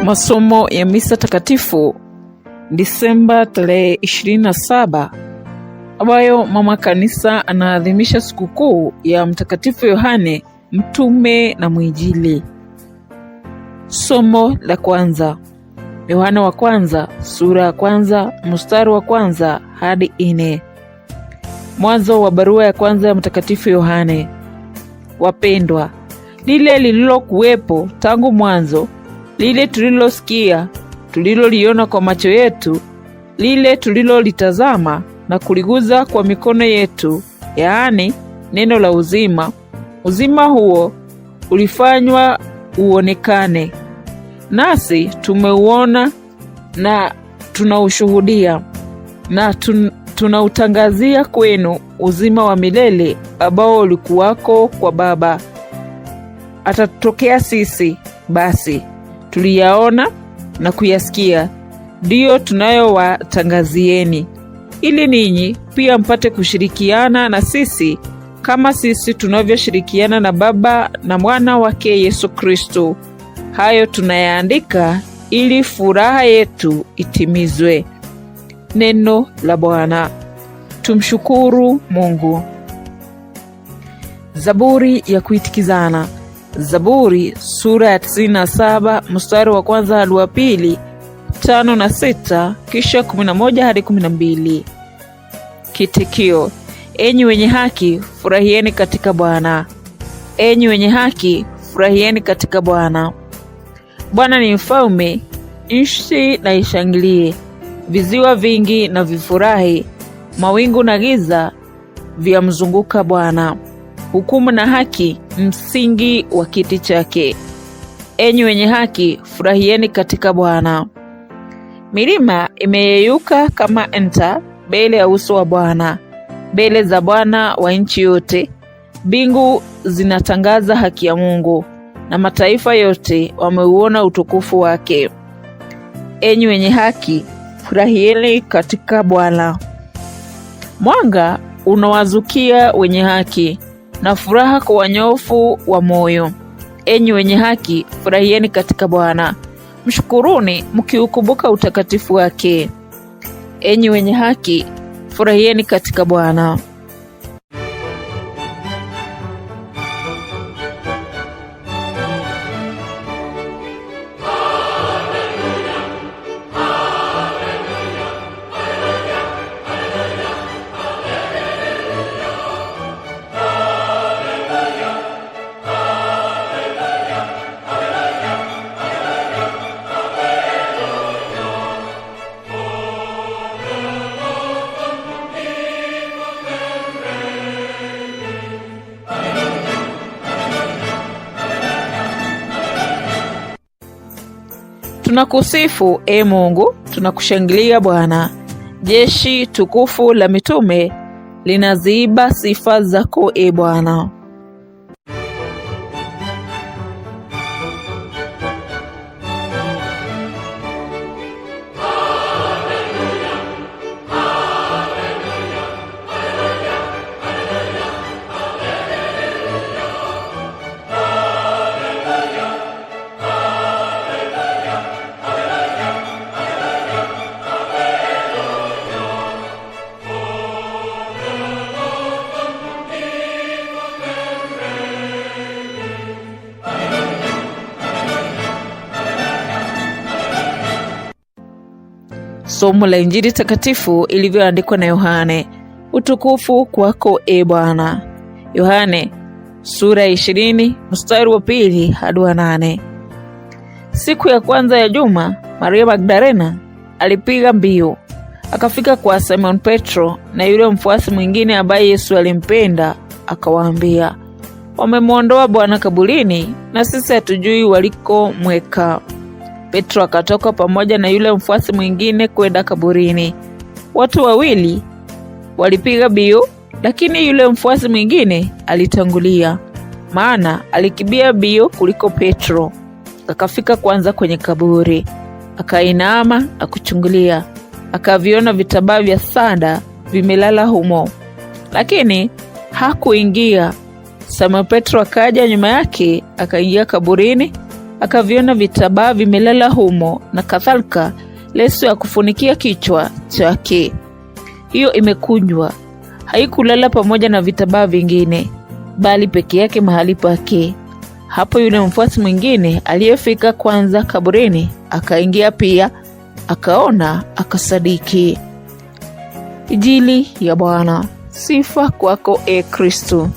Masomo ya misa takatifu Disemba tarehe 27, ambayo mama kanisa anaadhimisha sikukuu ya Mtakatifu Yohane mtume na mwinjili. Somo la kwanza, Yohana wa kwanza sura ya kwanza mstari wa kwanza hadi 4. Mwanzo wa barua ya kwanza ya Mtakatifu Yohane. Wapendwa, lile lililokuwepo tangu mwanzo, lile tulilosikia, tuliloliona kwa macho yetu, lile tulilolitazama na kuliguza kwa mikono yetu, yaani neno la uzima. Uzima huo ulifanywa uonekane, nasi tumeuona na tunaushuhudia, na tunautangazia kwenu uzima wa milele ambao ulikuwako kwa Baba, atatokea sisi. Basi tuliyaona na kuyasikia, ndiyo tunayowatangazieni, ili ninyi pia mpate kushirikiana na sisi kama sisi tunavyoshirikiana na Baba na mwana wake Yesu Kristo. Hayo tunayaandika ili furaha yetu itimizwe. Neno la Bwana. Tumshukuru Mungu. Zaburi ya kuitikizana. Zaburi sura ya 97 mstari wa kwanza hadi wa pili, 5 na 6, kisha 11 hadi 12. Kitikio: enyi wenye haki, furahieni katika Bwana. Enyi wenye haki, furahieni katika Bwana. Bwana ni mfalme, nchi na ishangilie, viziwa vingi na vifurahi, mawingu na giza vyamzunguka Bwana. Hukumu na haki msingi wa kiti chake. Enyi wenye haki, furahieni katika Bwana. Milima imeyeyuka kama nta mbele ya uso wa Bwana, mbele za Bwana wa nchi yote. Mbingu zinatangaza haki ya Mungu, na mataifa yote wameuona utukufu wake. Enyi wenye haki, furahieni katika Bwana. Mwanga unawazukia wenye haki, na furaha kwa wanyofu wa moyo. Enyi wenye haki, furahieni katika Bwana. Mshukuruni mkiukumbuka utakatifu wake. Enyi wenye haki, furahieni katika Bwana. Tunakusifu, e Mungu, tunakushangilia Bwana. Jeshi tukufu la mitume linaziiba sifa zako, e Bwana. Somo la Injili takatifu ilivyoandikwa na Yohane. Utukufu kwako, e Bwana. Yohane sura ya 20 mstari wa 2 hadi wa 8. Siku ya kwanza ya juma, Maria Magdalena alipiga mbio akafika kwa Simon Petro na yule mfuasi mwingine ambaye Yesu alimpenda, akawaambia, wamemwondoa Bwana kaburini, na sisi hatujui walikomweka. Petro akatoka pamoja na yule mfuasi mwingine kwenda kaburini. Watu wawili walipiga mbio, lakini yule mfuasi mwingine alitangulia, maana alikimbia mbio kuliko Petro. Akafika kwanza kwenye kaburi, akainama na kuchungulia, akaviona vitambaa vya sanda vimelala humo, lakini hakuingia. Simon Petro akaja nyuma yake, akaingia kaburini, akaviona vitambaa vimelala humo, na kadhalika leso ya kufunikia kichwa chake. Hiyo imekunjwa, haikulala pamoja na vitambaa vingine, bali peke yake mahali pake. Hapo yule mfuasi mwingine aliyefika kwanza kaburini akaingia pia, akaona, akasadiki. Injili ya Bwana. Sifa kwako, Kristo.